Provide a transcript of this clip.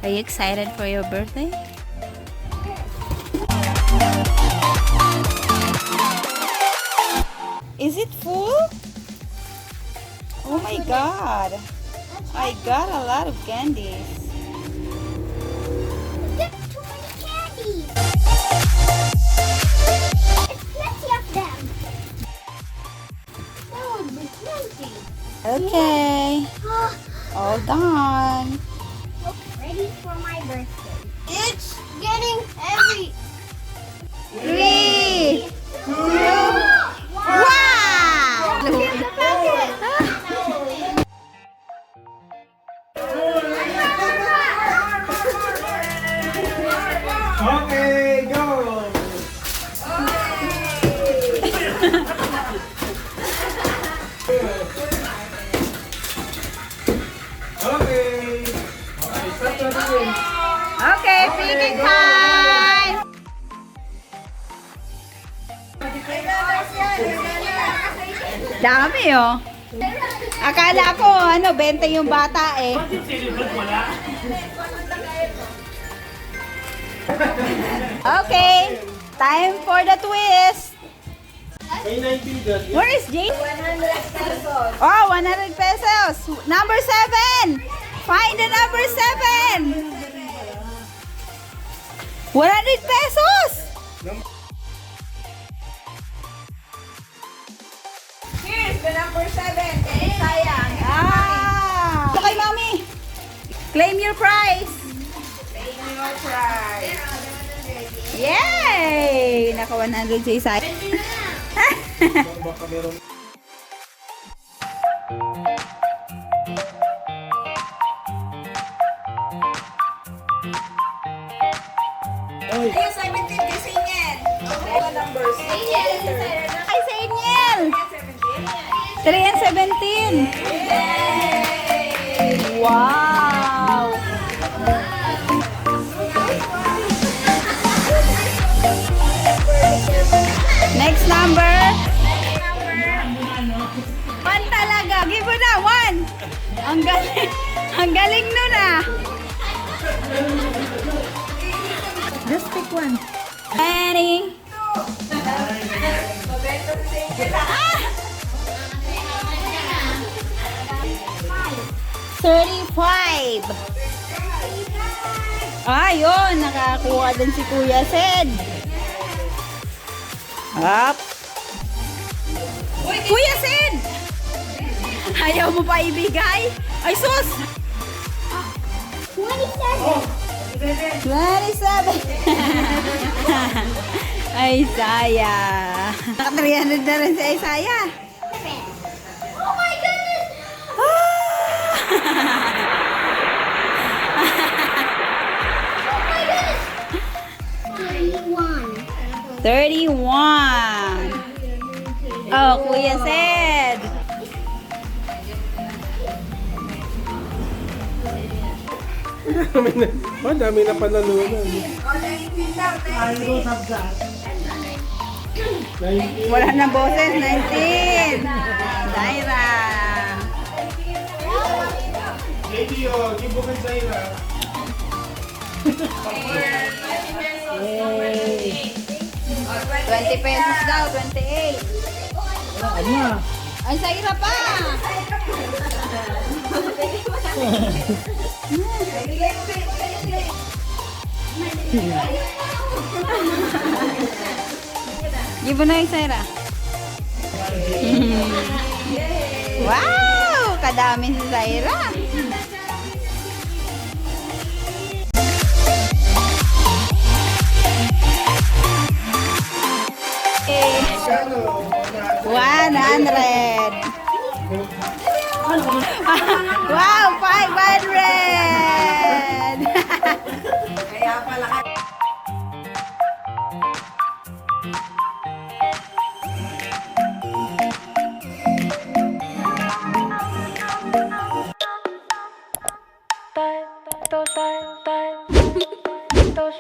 Are you excited for your birthday? Is it full? Oh my god. I got a lot of candies. There's too many candies. It's plenty of them. That would be plenty. Okay. All done. Ready for my birthday. It's getting heavy. 3, 2, wow! Here's the packet. Okay, go! Okay! Okay, stop na rin. Okay, picking time! Dami oh. Akala ko 20 yung bata eh. Okay, time for the twist. May 19 dyan. Where is Jane? 100 pesos. Oh, 100 pesos. Number 7. Find the number 7. 100 pesos. Here's the number 7. Sayang. Ah. Ito kay Mami. Claim your prize. Claim your prize. Yay! Naka 100 si Sayang. Baka meron. Ay! Ayun, 17 kasi niyan. Ano numbers? Ay, sa Iniel. 3 and 17. Wow! Next number. One talaga. Give mo na, 1. Ang galing. Ang galing nun ah. Just pick one. 20. Ah! 35. Ayun, nakakuha din si Kuya Sed. Up. Kuya Sed! Ayaw mo pa ibigay? Ay, sus! 27. 27. Ay, Saya. Naka-300 na rin si Isaya. Oh my goodness. Oh my goodness. 31. 31. Oh, Kuya Sed. Dami na panalunan. Wala na boses. 19. Zaira. JD, give mo kay Zaira. Yay. 20 pesos daw. 28. Ay, Zaira pa. Give mo na yung Zaira. Wow! Kadami si Zaira. Eh, 100. Wow, 500. Kaya pala. Dos